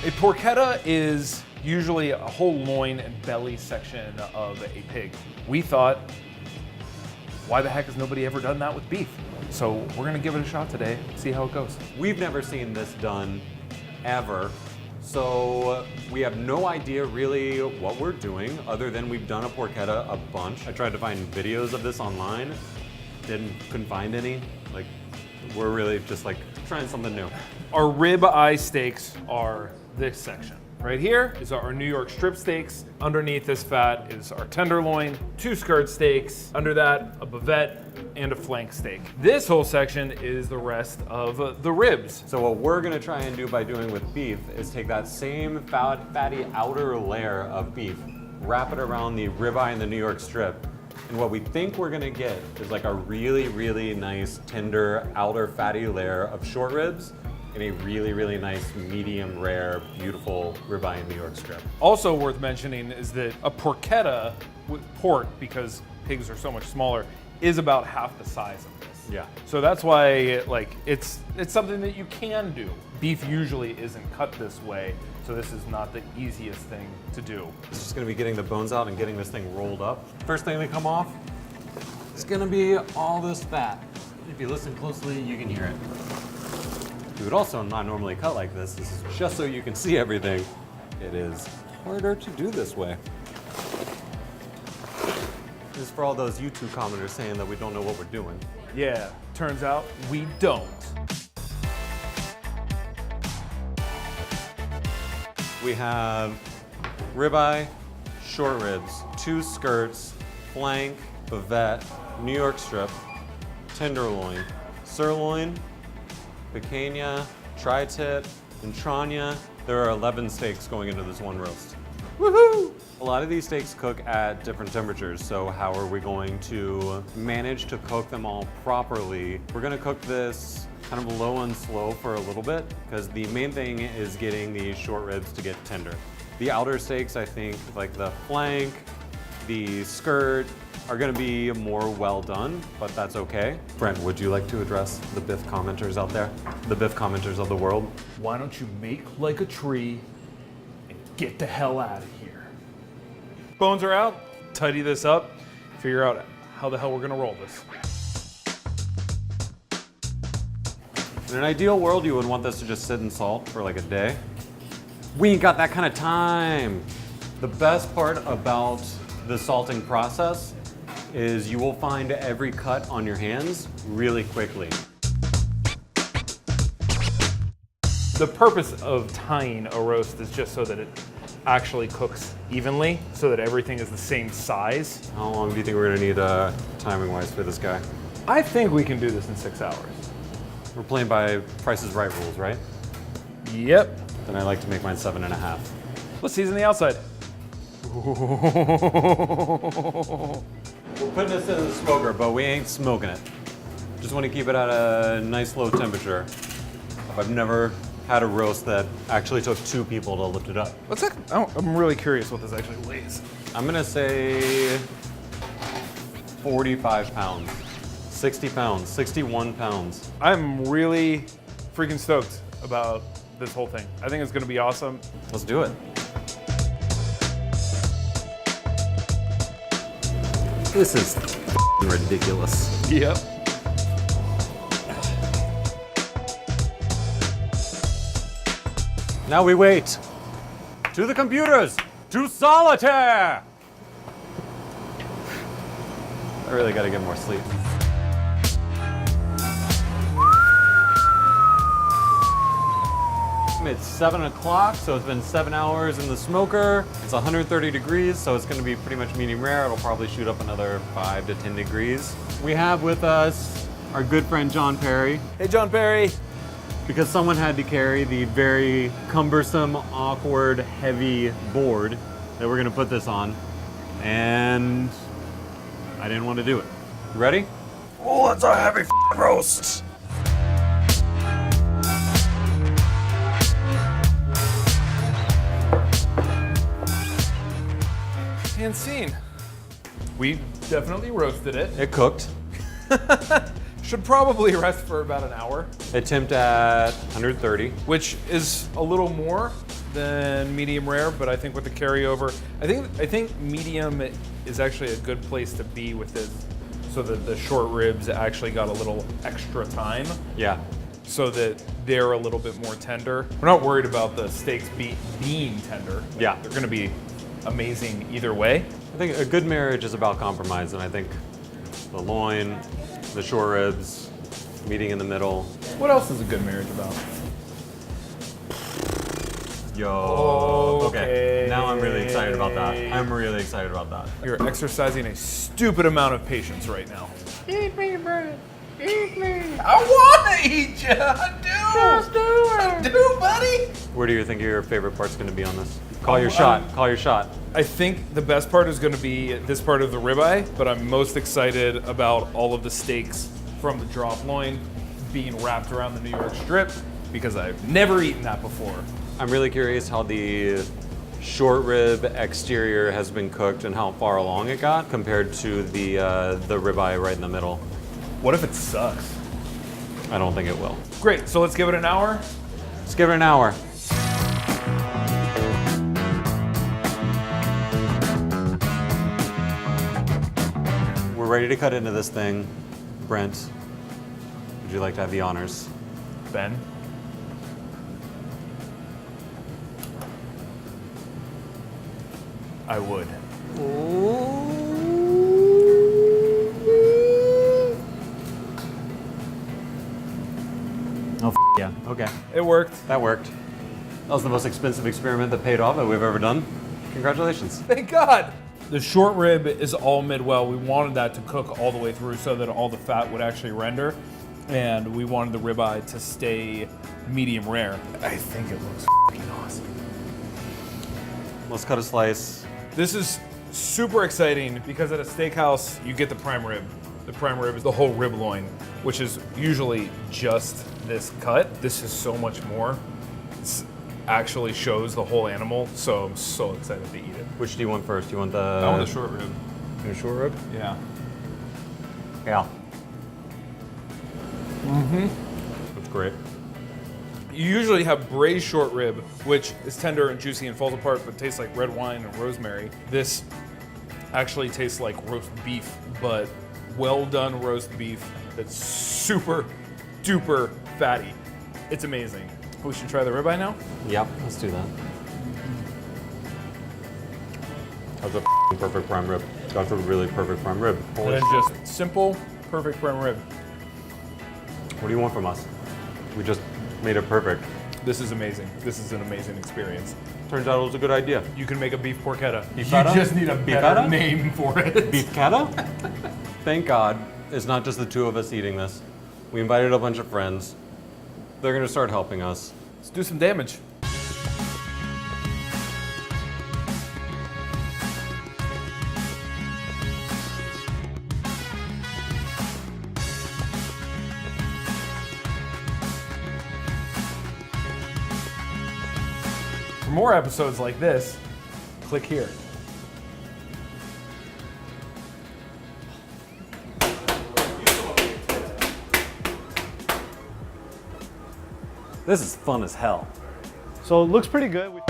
A porchetta is usually a whole loin and belly section of a pig. We thought, why the heck has nobody ever done that with beef? So we're gonna give it a shot today, see how it goes. We've never seen this done ever. So we have no idea really what we're doing other than we've done a porchetta a bunch. I tried to find videos of this online, couldn't find any. Like, we're really just like trying something new. Our rib eye steaks are this section. Right here is our New York strip steaks. Underneath this fat is our tenderloin, 2 skirt steaks. Under that, a bavette and a flank steak. This whole section is the rest of the ribs. So what we're gonna try and do by doing with beef is take that same fatty outer layer of beef, wrap it around the ribeye and the New York strip, and what we think we're gonna get is like a really, really nice, tender, outer fatty layer of short ribs and a really, really nice, medium rare, beautiful ribeye and New York strip. Also worth mentioning is that a porchetta with pork, because pigs are so much smaller, is about half the size of this. Yeah. So that's why it's something that you can do. Beef usually isn't cut this way, so this is not the easiest thing to do. It's just gonna be getting the bones out and getting this thing rolled up. First thing to come off is gonna be all this fat. If you listen closely, you can hear it. You would also not normally cut like this. This is just so you can see everything. It is harder to do this way. This is for all those YouTube commenters saying that we don't know what we're doing. Yeah, turns out we don't. We have ribeye, short ribs, 2 skirts, flank, bavette, New York strip, tenderloin, sirloin, picanha, tri-tip, entraña. There are 11 steaks going into this one roast. Woohoo! A lot of these steaks cook at different temperatures, so how are we going to manage to cook them all properly? We're gonna cook this kind of low and slow for a little bit, because the main thing is getting the short ribs to get tender. The outer steaks, I think, like the flank, the skirt, are gonna be more well done, but that's okay. Brent, would you like to address the Biff commenters out there? The Biff commenters of the world? Why don't you make like a tree and get the hell out of here? Bones are out, tidy this up, figure out how the hell we're gonna roll this. In an ideal world, you would want this to just sit in salt for like a day. We ain't got that kind of time. The best part about the salting process is you will find every cut on your hands really quickly. The purpose of tying a roast is just so that it actually cooks evenly, so that everything is the same size. How long do you think we're gonna need timing-wise for this guy? I think we can do this in 6 hours. We're playing by Price is Right rules, right? Yep. Then I like to make mine 7.5. Let's season the outside. We're putting this in the smoker, but we ain't smoking it. Just want to keep it at a nice low temperature. I've never had a roast that actually took 2 people to lift it up. What's that? Oh, I'm really curious what this actually weighs. I'm gonna say 45 pounds, 60 pounds, 61 pounds. I'm really freaking stoked about this whole thing. I think it's gonna be awesome. Let's do it. This is ridiculous. Yep. Now we wait. To the computers! To solitaire! I really gotta get more sleep. It's 7 o'clock, so it's been 7 hours in the smoker. It's 130 degrees, so it's gonna be pretty much medium rare. It'll probably shoot up another 5 to 10 degrees. We have with us our good friend John Perry, Hey, John Perry. because someone had to carry the very cumbersome, awkward, heavy board that we're gonna put this on, and I didn't want to do it. You ready? Oh, that's a heavy roast. And scene. We definitely roasted it. It cooked. Should probably rest for about an hour, It temped at 130. which is a little more than medium rare, but I think with the carryover, I think medium is actually a good place to be with this, so that the short ribs actually got a little extra time, Yeah. so that they're a little bit more tender. We're not worried about the steaks being tender. Yeah. They're going to be amazing either way. I think a good marriage is about compromise, and I think the loin, the short ribs, meeting in the middle. What else is a good marriage about? Yo. Okay. Now I'm really excited about that. I'm really excited about that. You're exercising a stupid amount of patience right now. Eat me, Brett. Eat me. I want to eat you. I do. Just do it. I do, buddy. Where do you think your favorite part's going to be on this? Call your shot. Call your shot. I think the best part is going to be this part of the ribeye, but I'm most excited about all of the steaks from the drop loin being wrapped around the New York strip, because I've never eaten that before. I'm really curious how the short rib exterior has been cooked and how far along it got compared to the ribeye right in the middle. What if it sucks? I don't think it will. Great, so let's give it an hour. Let's give it an hour. We're ready to cut into this thing. Brent, would you like to have the honors? Ben? I would. Oh, yeah. Okay. It worked. That worked. That was the most expensive experiment that paid off that we've ever done. Congratulations. Thank God. The short rib is all mid-well. We wanted that to cook all the way through so that all the fat would actually render. And we wanted the ribeye to stay medium rare. I think it looks fucking awesome. Let's cut a slice. This is super exciting because at a steakhouse, you get the prime rib. The prime rib is the whole rib loin, which is usually just this cut. This is so much more. It actually shows the whole animal, so I'm so excited to eat it. Which do you want first? You want the... I want the short rib. The short rib? Yeah. Yeah. That's great. You usually have braised short rib, which is tender and juicy and falls apart, but tastes like red wine and rosemary. This actually tastes like roast beef, but well done roast beef that's super duper fatty. It's amazing. We should try the ribeye now? Yep, let's do that. That's a perfect prime rib. That's a really perfect prime rib. And then just simple, perfect prime rib. What do you want from us? We just made it perfect. This is amazing. This is an amazing experience. Turns out it was a good idea. You can make a beef porchetta. Beefetta? You just need a better Beefetta? name for it. Beef cata? Thank God it's not just the two of us eating this. We invited a bunch of friends. They're gonna start helping us. Let's do some damage. For more episodes like this, click here. This is fun as hell. So it looks pretty good.